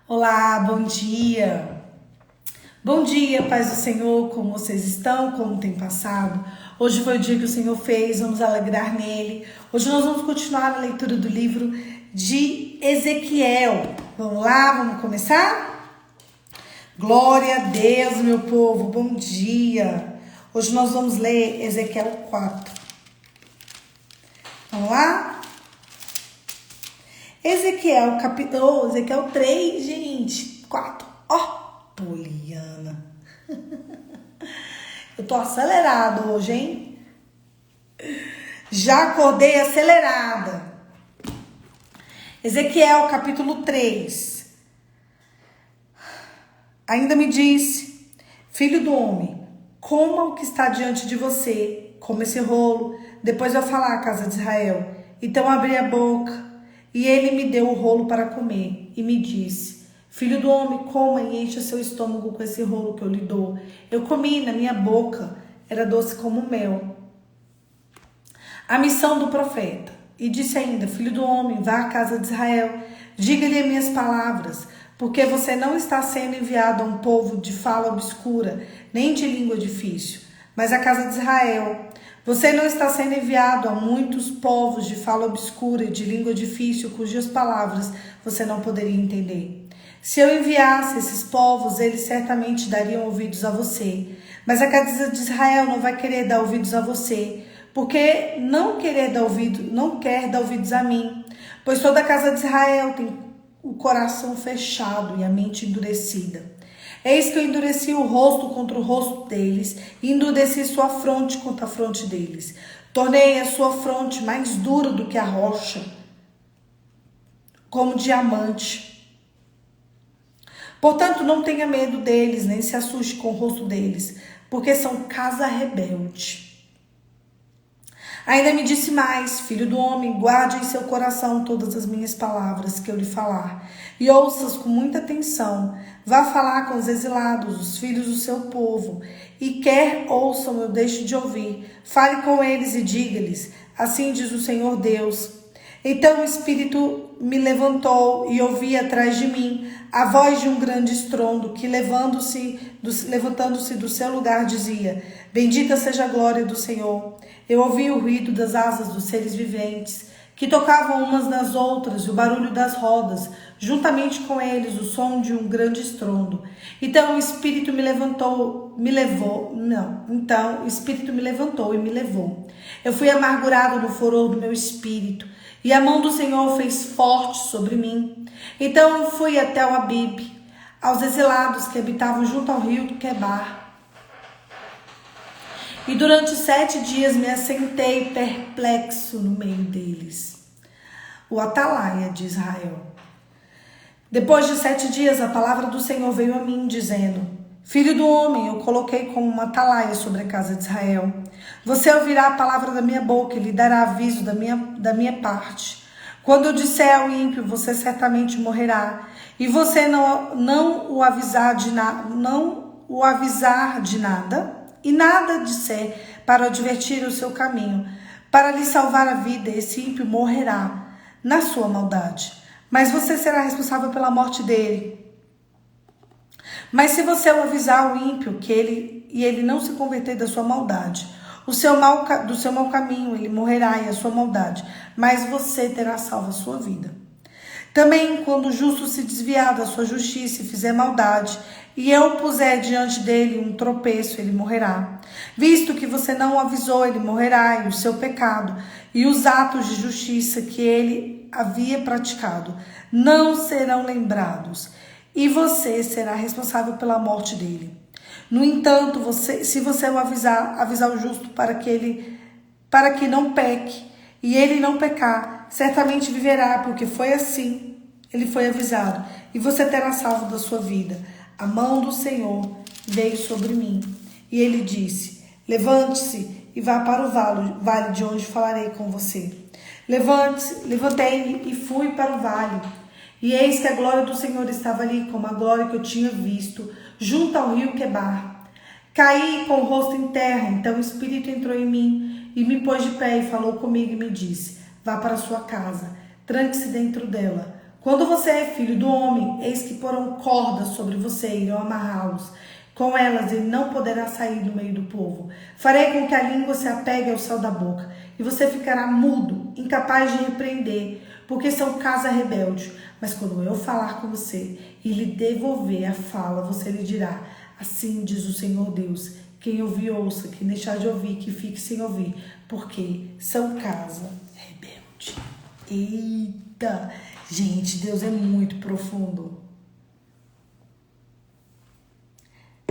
Olá, bom dia. Bom dia, paz do Senhor, como vocês estão, como tem passado? Hoje foi o dia que o Senhor fez, vamos alegrar nele. Hoje nós vamos continuar a leitura do livro de Ezequiel. Vamos lá, vamos começar? Glória a Deus, meu povo, bom dia. Hoje nós vamos ler Ezequiel 4. Vamos lá? Ezequiel 3, gente, 4. Poliana. Eu tô acelerada hoje, hein? Já acordei acelerada. Ezequiel capítulo 3. Ainda me disse, filho do homem, coma o que está diante de você, coma esse rolo, depois eu falar à casa de Israel. Então abri a boca, e ele me deu o rolo para comer, e me disse, filho do homem, coma e encha seu estômago com esse rolo que eu lhe dou. Eu comi, na minha boca era doce como mel. A missão do profeta. E disse ainda, filho do homem, vá à casa de Israel, diga-lhe as minhas palavras, porque você não está sendo enviado a um povo de fala obscura, nem de língua difícil, mas à casa de Israel. Você não está sendo enviado a muitos povos de fala obscura e de língua difícil, cujas palavras você não poderia entender. Se eu enviasse esses povos, eles certamente dariam ouvidos a você. Mas a casa de Israel não vai querer dar ouvidos a você, porque não quer dar ouvidos a mim. Pois toda a casa de Israel tem o coração fechado e a mente endurecida. Eis que eu endureci o rosto contra o rosto deles, e endureci sua fronte contra a fronte deles. Tornei a sua fronte mais dura do que a rocha, como diamante. Portanto, não tenha medo deles, nem se assuste com o rosto deles, porque são casa rebelde. Ainda me disse mais, filho do homem, guarde em seu coração todas as minhas palavras que eu lhe falar, e ouça-as com muita atenção. Vá falar com os exilados, os filhos do seu povo, e quer ouçam, eu deixo de ouvir. Fale com eles e diga-lhes, assim diz o Senhor Deus. Então o Espírito me levantou e ouvi atrás de mim a voz de um grande estrondo que, levantando-se do seu lugar, dizia, bendita seja a glória do Senhor. Eu ouvi o ruído das asas dos seres viventes, que tocavam umas nas outras, e o barulho das rodas, juntamente com eles o som de um grande estrondo. Então o Espírito me levantou e me levou. Eu fui amargurado no furor do meu espírito, e a mão do Senhor fez forte sobre mim. Então eu fui até o Abibe, aos exilados que habitavam junto ao rio do Quebar. E durante 7 dias me assentei perplexo no meio deles. O atalaia de Israel. Depois de 7 dias, a palavra do Senhor veio a mim, dizendo, filho do homem, eu coloquei como uma atalaia sobre a casa de Israel. Você ouvirá a palavra da minha boca e lhe dará aviso da minha parte. Quando eu disser ao ímpio, você certamente morrerá, e você não o avisar de nada, e nada disser para advertir o seu caminho, para lhe salvar a vida, esse ímpio morrerá na sua maldade, mas você será responsável pela morte dele. Mas se você o avisar ao ímpio e ele não se converter da sua maldade, do seu mau caminho, ele morrerá e a sua maldade, mas você terá salvo a sua vida. Também quando o justo se desviar da sua justiça e fizer maldade, e eu puser diante dele um tropeço, ele morrerá. Visto que você não o avisou, ele morrerá, e o seu pecado e os atos de justiça que ele havia praticado não serão lembrados, e você será responsável pela morte dele. No entanto, se você o avisar o justo para que não peque, e ele não pecar, certamente viverá, porque foi assim, ele foi avisado, e você terá salvo da sua vida. A mão do Senhor veio sobre mim, e ele disse, levante-se e vá para o vale de onde falarei com você. Levantei-me e fui para o vale, e eis que a glória do Senhor estava ali, como a glória que eu tinha visto, junto ao rio Quebar. Caí com o rosto em terra, então o Espírito entrou em mim, e me pôs de pé e falou comigo e me disse, vá para sua casa, tranque-se dentro dela, Quando você é filho do homem, eis que porão cordas sobre você e irão amarrá-los. Com elas ele não poderá sair do meio do povo. Farei com que a língua se apegue ao céu da boca, e você ficará mudo, incapaz de repreender, porque são casa rebelde. Mas quando eu falar com você e lhe devolver a fala, você lhe dirá: assim diz o Senhor Deus, quem ouvir ouça, quem deixar de ouvir, que fique sem ouvir, porque são casa rebelde. Eita! Gente, Deus é muito profundo.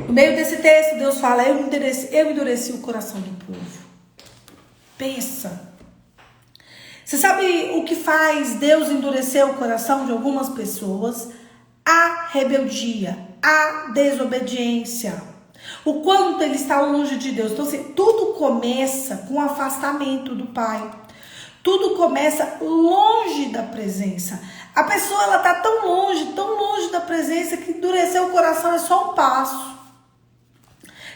No meio desse texto, Deus fala: eu endureci o coração do povo. Pensa. Você sabe o que faz Deus endurecer o coração de algumas pessoas? A rebeldia, a desobediência. O quanto ele está longe de Deus. Então, assim, tudo começa com o afastamento do Pai. Tudo começa longe da presença. A pessoa, ela está tão longe da presença, que endurecer o coração é só um passo.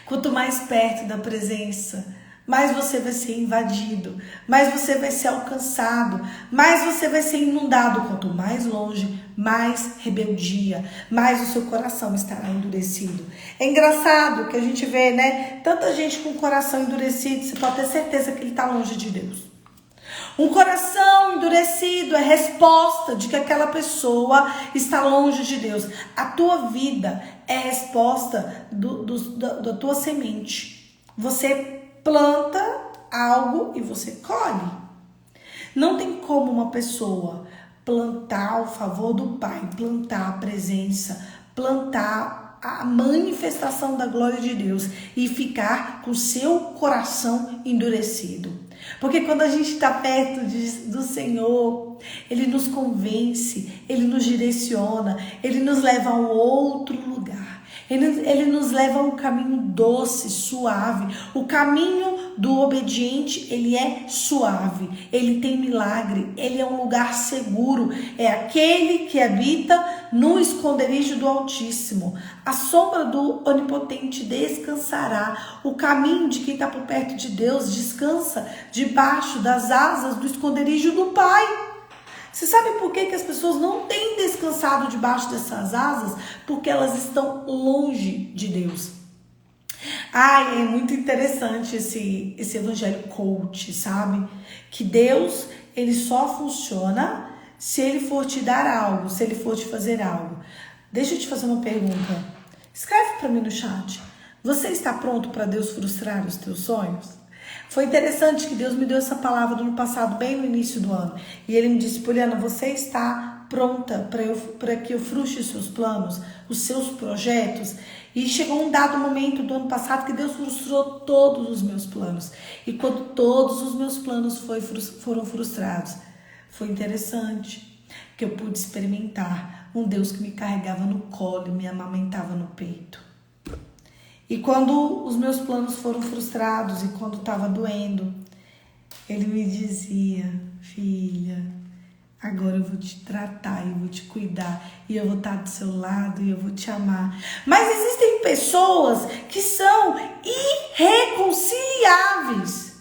Quanto mais perto da presença, mais você vai ser invadido, mais você vai ser alcançado, mais você vai ser inundado. Quanto mais longe, mais rebeldia, mais o seu coração estará endurecido. É engraçado que a gente vê, né? Tanta gente com o coração endurecido, você pode ter certeza que ele está longe de Deus. Um coração endurecido é resposta de que aquela pessoa está longe de Deus. A tua vida é resposta da tua semente. Você planta algo e você colhe. Não tem como uma pessoa plantar o favor do Pai, plantar a presença, plantar a manifestação da glória de Deus e ficar com seu coração endurecido. Porque quando a gente está perto do Senhor, Ele nos convence, Ele nos direciona, Ele nos leva a um outro lugar. Ele nos leva a um caminho doce, suave. O caminho do obediente, ele é suave. Ele tem milagre, ele é um lugar seguro. É aquele que habita no esconderijo do Altíssimo. A sombra do Onipotente descansará. O caminho de quem está por perto de Deus descansa debaixo das asas do esconderijo do Pai. Você sabe por que as pessoas não têm descansado debaixo dessas asas? Porque elas estão longe de Deus. É muito interessante esse evangelho coach, sabe? Que Deus, ele só funciona se ele for te dar algo, se ele for te fazer algo. Deixa eu te fazer uma pergunta. Escreve para mim no chat. Você está pronto para Deus frustrar os teus sonhos? Foi interessante que Deus me deu essa palavra no ano passado, bem no início do ano. E Ele me disse: Poliana, você está pronta para que eu frustre os seus planos, os seus projetos? E chegou um dado momento do ano passado que Deus frustrou todos os meus planos. E quando todos os meus planos foram frustrados, foi interessante que eu pude experimentar um Deus que me carregava no colo e me amamentava no peito. E quando os meus planos foram frustrados e quando estava doendo, Ele me dizia: filha, agora eu vou te tratar, eu vou te cuidar, e eu vou estar do seu lado e eu vou te amar. Mas existem pessoas que são irreconciliáveis.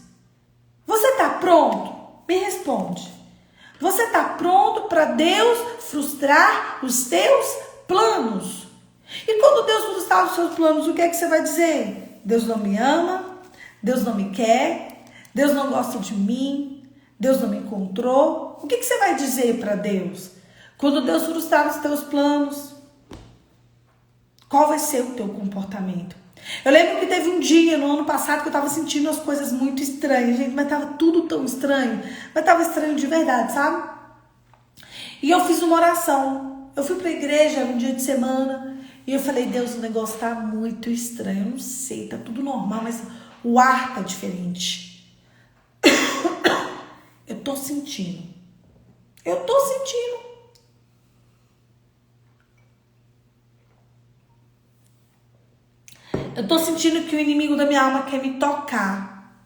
Você está pronto? Me responde. Você está pronto para Deus frustrar os teus planos? E quando Deus frustrar os seus planos, o que é que você vai dizer? Deus não me ama, Deus não me quer, Deus não gosta de mim, Deus não me encontrou. O que você vai dizer para Deus? Quando Deus frustrar os teus planos, qual vai ser o teu comportamento? Eu lembro que teve um dia no ano passado que eu estava sentindo as coisas muito estranhas, gente, mas estava tudo tão estranho, mas estava estranho de verdade, sabe? E eu fiz uma oração. Eu fui para a igreja um dia de semana e eu falei: Deus, o negócio tá muito estranho, eu não sei, tá tudo normal, mas o ar tá diferente. Eu tô sentindo. Eu tô sentindo que o inimigo da minha alma quer me tocar.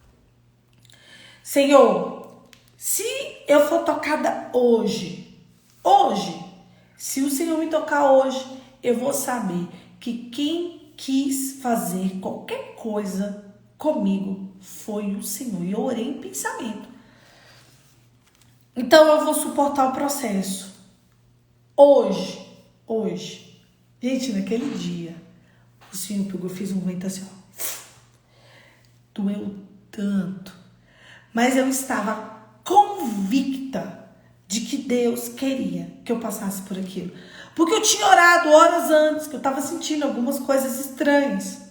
Senhor, se eu for tocada hoje, se o Senhor me tocar hoje, eu vou saber que quem quis fazer qualquer coisa comigo foi o Senhor. E eu orei em pensamento. Então eu vou suportar o processo. Hoje, gente, naquele dia, o Senhor pegou, fez um vento assim, ó, doeu tanto, mas eu estava convicta de que Deus queria que eu passasse por aquilo, porque eu tinha orado horas antes, que eu estava sentindo algumas coisas estranhas,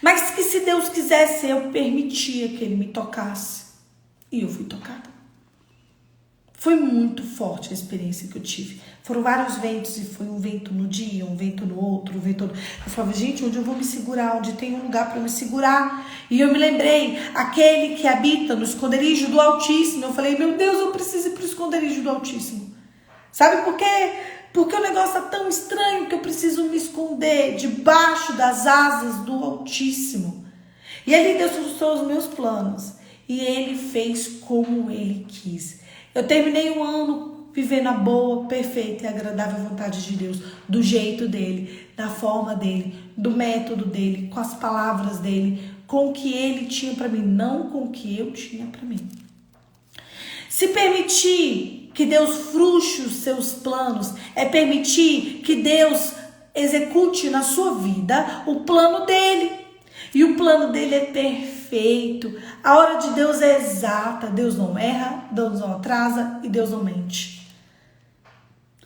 mas que se Deus quisesse, eu permitia que Ele me tocasse, e eu fui tocada. Foi muito forte a experiência que eu tive. Foram vários ventos, e foi um vento no dia, um vento no outro, um vento no... Eu falava, gente, onde eu vou me segurar? Onde tem um lugar para me segurar? E eu me lembrei, aquele que habita no esconderijo do Altíssimo. Eu falei, meu Deus, eu preciso ir para o esconderijo do Altíssimo. Sabe por quê? Porque o negócio tá tão estranho que eu preciso me esconder debaixo das asas do Altíssimo. E ali Deus trouxe os meus planos. E Ele fez como Ele quis. Eu terminei o ano vivendo a boa, perfeita e agradável vontade de Deus, do jeito dele, da forma dele, do método dele, com as palavras dele, com o que ele tinha para mim, não com o que eu tinha para mim. Se permitir que Deus frustre os seus planos, é permitir que Deus execute na sua vida o plano dele. E o plano dele é perfeito. A hora de Deus é exata. Deus não erra, Deus não atrasa e Deus não mente.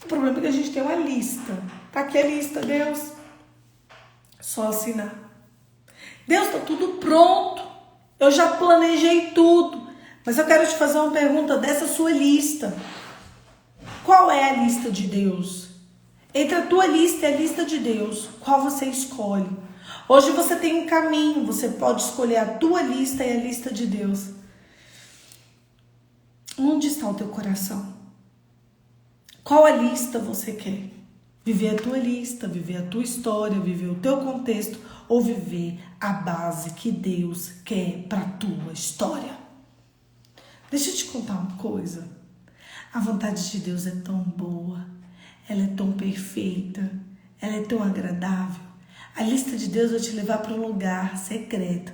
O problema é que a gente tem uma lista. Tá aqui a lista, Deus. Só assinar. Deus, tá tudo pronto. Eu já planejei tudo. Mas eu quero te fazer uma pergunta dessa sua lista. Qual é a lista de Deus? Entre a tua lista e a lista de Deus, qual você escolhe? Hoje você tem um caminho, você pode escolher a tua lista e a lista de Deus. Onde está o teu coração? Qual a lista você quer? Viver a tua lista, viver a tua história, viver o teu contexto ou viver a base que Deus quer para a tua história? Deixa eu te contar uma coisa. A vontade de Deus é tão boa, ela é tão perfeita, ela é tão agradável. A lista de Deus vai te levar para um lugar secreto.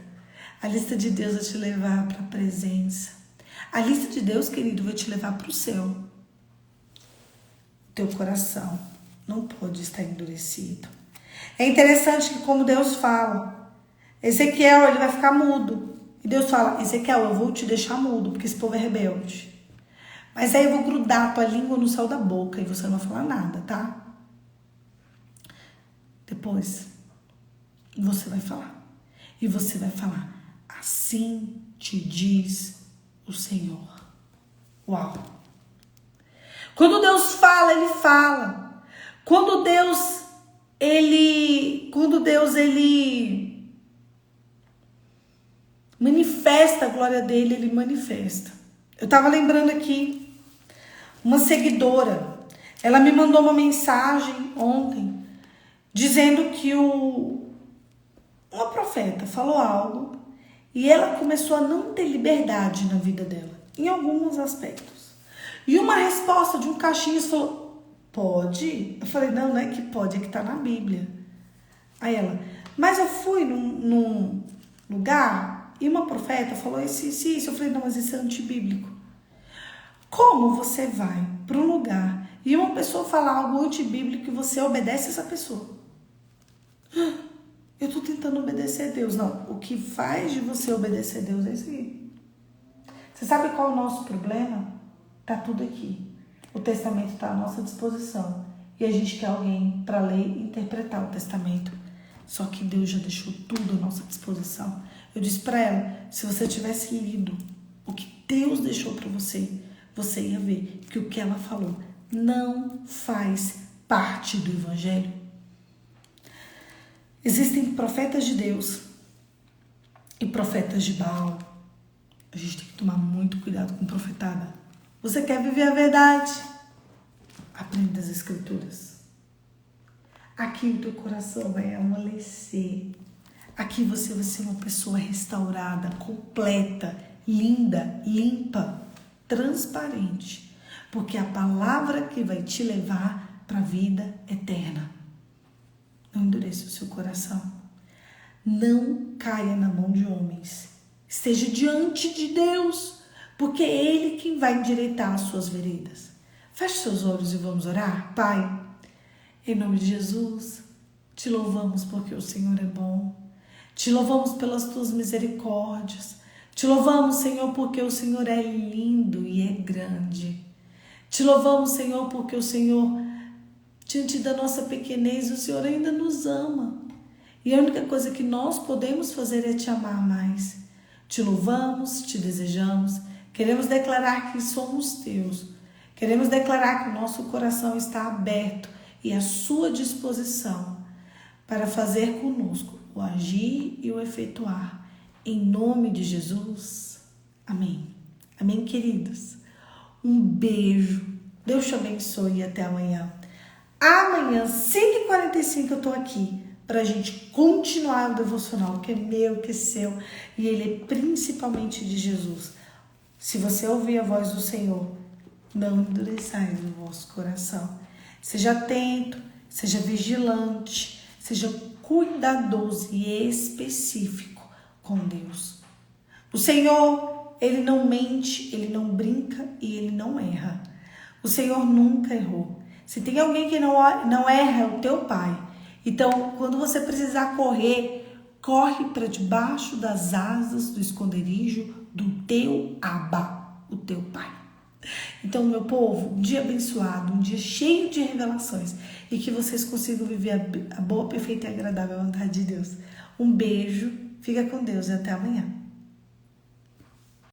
A lista de Deus vai te levar para a presença. A lista de Deus, querido, vai te levar para o céu. O teu coração não pode estar endurecido. É interessante que como Deus fala, Ezequiel, ele vai ficar mudo. E Deus fala, Ezequiel, eu vou te deixar mudo, porque esse povo é rebelde. Mas aí eu vou grudar a tua língua no céu da boca e você não vai falar nada, tá? Depois, você vai falar. E você vai falar, assim te diz o Senhor. Uau! Quando Deus fala, Ele fala. Quando Deus, Ele manifesta a glória dele, Ele manifesta. Eu tava lembrando aqui, uma seguidora, ela me mandou uma mensagem ontem, dizendo que uma profeta falou algo e ela começou a não ter liberdade na vida dela, em alguns aspectos. E uma resposta de um caixinhas falou, pode? Eu falei, não é que pode, é que tá na Bíblia. Aí ela, mas eu fui num lugar e uma profeta falou isso. Eu falei, não, mas isso é antibíblico. Como você vai para um lugar e uma pessoa falar algo antibíblico e você obedece essa pessoa? Eu estou tentando obedecer a Deus. Não, o que faz de você obedecer a Deus é isso aí. Você sabe qual é o nosso problema? Tá tudo aqui. O testamento está à nossa disposição. E a gente quer alguém para ler e interpretar o testamento. Só que Deus já deixou tudo à nossa disposição. Eu disse para ela, se você tivesse lido o que Deus deixou para você, você ia ver que o que ela falou não faz parte do Evangelho. Existem profetas de Deus e profetas de Baal. A gente tem que tomar muito cuidado com profetada. Você quer viver a verdade? Aprenda as Escrituras. Aqui o teu coração vai amolecer. Aqui você vai ser uma pessoa restaurada, completa, linda, limpa, transparente. Porque é a palavra que vai te levar para a vida eterna. Não endureça o seu coração. Não caia na mão de homens. Esteja diante de Deus, porque é Ele quem vai endireitar as suas veredas. Feche seus olhos e vamos orar. Pai, em nome de Jesus, te louvamos porque o Senhor é bom. Te louvamos pelas tuas misericórdias. Te louvamos, Senhor, porque o Senhor é lindo e é grande. Te louvamos, Senhor, porque o Senhor, diante da nossa pequenez, o Senhor ainda nos ama. E a única coisa que nós podemos fazer é te amar mais. Te louvamos, te desejamos. Queremos declarar que somos teus. Queremos declarar que o nosso coração está aberto e à sua disposição para fazer conosco o agir e o efetuar. Em nome de Jesus. Amém. Amém, queridos. Um beijo. Deus te abençoe e até amanhã. Amanhã, 5h45, eu tô aqui para a gente continuar o devocional, que é meu, que é seu, e ele é principalmente de Jesus. Se você ouvir a voz do Senhor, não endureçais o vosso coração. Seja atento, seja vigilante, seja cuidadoso e específico com Deus. O Senhor, ele não mente, ele não brinca e ele não erra. O Senhor nunca errou. Se tem alguém que não erra, é o teu Pai. Então, quando você precisar correr, corre para debaixo das asas do esconderijo do teu Abba, o teu Pai. Então, meu povo, um dia abençoado, um dia cheio de revelações e que vocês consigam viver a boa, perfeita e agradável vontade de Deus. Um beijo, fica com Deus e até amanhã.